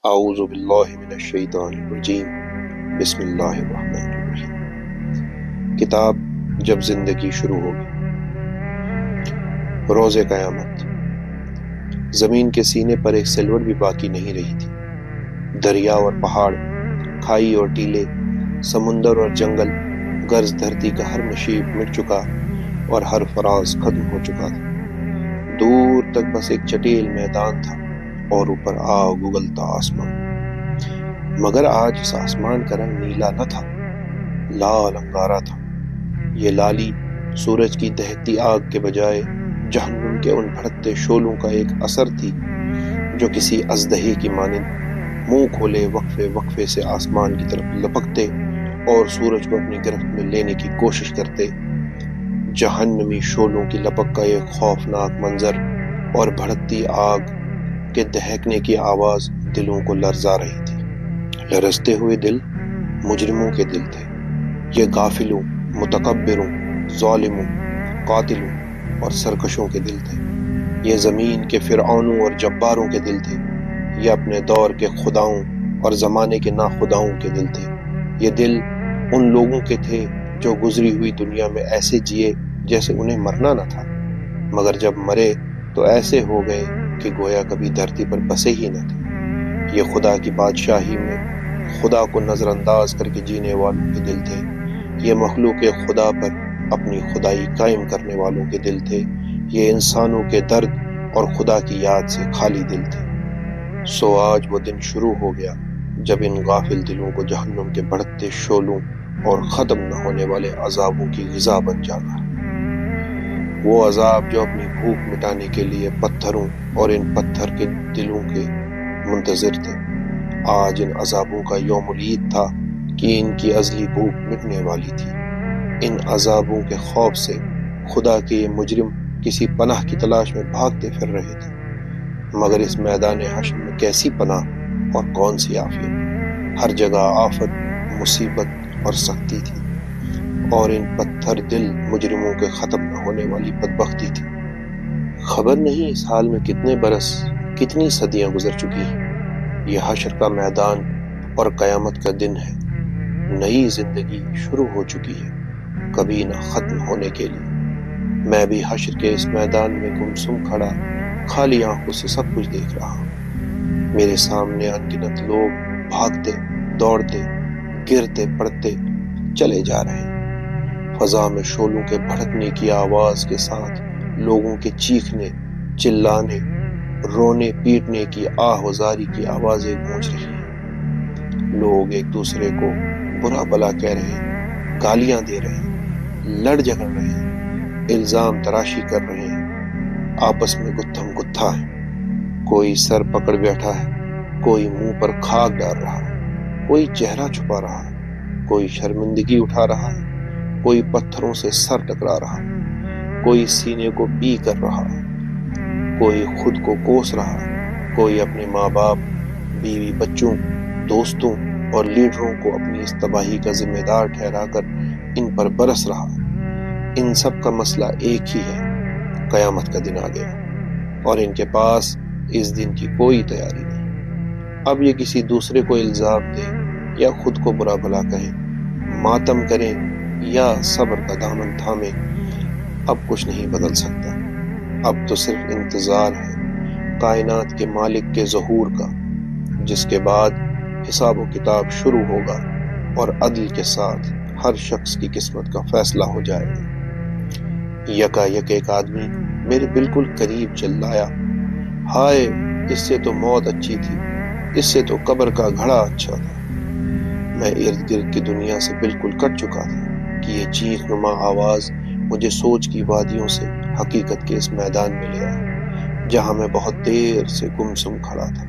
اعوذ باللہ من الشیطان الرجیم بسم اللہ الرحمن الرحیم۔ کتاب جب زندگی شروع ہوگی۔ روز قیامت۔ زمین کے سینے پر ایک سلوٹ بھی باقی نہیں رہی تھی۔ دریا اور پہاڑ، کھائی اور ٹیلے، سمندر اور جنگل، گرز دھرتی کا ہر نشیب مٹ چکا اور ہر فراز ختم ہو چکا تھا۔ دور تک بس ایک چٹیل میدان تھا اور اوپر آگ اگلتا آسمان۔ مگر آج اس آسمان کا رنگ نیلا نہ تھا، لال انگارا تھا۔ یہ لالی سورج کی دہتی آگ کے بجائے جہنم کے ان بھڑکتے شعلوں کا ایک اثر تھی جو کسی اژدہے کی مانند منہ کھولے وقفے وقفے سے آسمان کی طرف لپکتے اور سورج کو اپنی گرفت میں لینے کی کوشش کرتے۔ جہنمی شعلوں کی لپک کا ایک خوفناک منظر اور بھڑکتی آگ کے دہکنے کی آواز دلوں کو لرزا رہی تھی۔ لرزتے ہوئے دل مجرموں کے دل تھے۔ یہ غافلوں، متکبروں، ظالموں، قاتلوں اور سرکشوں کے دل تھے۔ یہ زمین کے فرعونوں اور جباروں کے دل تھے۔ یہ اپنے دور کے خداؤں اور زمانے کے ناخداؤں کے دل تھے۔ یہ دل ان لوگوں کے تھے جو گزری ہوئی دنیا میں ایسے جیے جیسے انہیں مرنا نہ تھا، مگر جب مرے تو ایسے ہو گئے کہ گویا کبھی دھرتی پر بسے ہی نہ تھے۔ یہ خدا کی بادشاہی میں خدا کو نظر انداز کر کے جینے والوں کے دل تھے۔ یہ مخلوق خدا پر اپنی خدائی قائم کرنے والوں کے دل تھے۔ یہ انسانوں کے درد اور خدا کی یاد سے خالی دل تھے۔ سو آج وہ دن شروع ہو گیا جب ان غافل دلوں کو جہنم کے بڑھتے شعلوں اور ختم نہ ہونے والے عذابوں کی غذا بن جانا ہے۔ وہ عذاب جو اپنی بھوک مٹانے کے لیے پتھروں اور ان پتھر کے دلوں کے منتظر تھے۔ آج ان عذابوں کا یوم العید تھا کہ ان کی ازلی بھوک مٹنے والی تھی۔ ان عذابوں کے خوف سے خدا کے یہ مجرم کسی پناہ کی تلاش میں بھاگتے پھر رہے تھے، مگر اس میدان حشر میں کیسی پناہ اور کون سی عافیت۔ ہر جگہ آفت، مصیبت اور سختی تھی، اور ان پتھر دل مجرموں کے ختم نہ ہونے والی بدبختی تھی۔ خبر نہیں اس حال میں کتنے برس، کتنی صدیاں گزر چکی ہیں۔ یہ حشر کا میدان اور قیامت کا دن ہے۔ نئی زندگی شروع ہو چکی ہے، کبھی نہ ختم ہونے کے لیے۔ میں بھی حشر کے اس میدان میں گمسم کھڑا خالی آنکھوں سے سب کچھ دیکھ رہا ہوں۔ میرے سامنے انگنت لوگ بھاگتے، دوڑتے، گرتے پڑتے چلے جا رہے ہیں۔ فضا میں شعلوں کے بھڑکنے کی آواز کے ساتھ لوگوں کے چیخنے، چلانے، رونے پیٹنے کی آہ و زاری کی آوازیں گونج رہی ہیں۔ لوگ ایک دوسرے کو برا بھلا کہہ رہے ہیں، گالیاں دے رہے ہیں، لڑ جھگڑ رہے ہیں، الزام تراشی کر رہے ہیں، آپس میں گتھم گتھا ہے۔ کوئی سر پکڑ بیٹھا ہے، کوئی منہ پر خاک ڈال رہا ہے، کوئی چہرہ چھپا رہا ہے، کوئی شرمندگی اٹھا رہا ہے، کوئی پتھروں سے سر ٹکرا رہا ہے، کوئی سینے کو بی کر رہا ہے، کوئی خود کو کوس رہا ہے، کوئی اپنے ماں باپ، بیوی بچوں، دوستوں اور لیڈروں کو اپنی اس تباہی کا ذمہ دار ٹھہرا کر ان پر برس رہا ہے۔ ان سب کا مسئلہ ایک ہی ہے، قیامت کا دن آ گیا، اور ان کے پاس اس دن کی کوئی تیاری نہیں۔ اب یہ کسی دوسرے کو الزام دیں یا خود کو برا بھلا کہیں، ماتم کریں یا صبر کا دامن تھامیں، اب کچھ نہیں بدل سکتا۔ اب تو صرف انتظار ہے کائنات کے مالک کے ظہور کا، جس کے بعد حساب و کتاب شروع ہوگا اور عدل کے ساتھ ہر شخص کی قسمت کا فیصلہ ہو جائے گا۔ یکا یک ایک آدمی میرے بالکل قریب چلایا، ہائے اس سے تو موت اچھی تھی، اس سے تو قبر کا گھڑا اچھا تھا۔ میں ارد گرد کی دنیا سے بالکل کٹ چکا تھا کہ یہ چیخ نما آواز مجھے سوچ کی وادیوں سے حقیقت کے اس میدان میں لے آیا، جہاں میں بہت دیر سے گمسم کھڑا تھا۔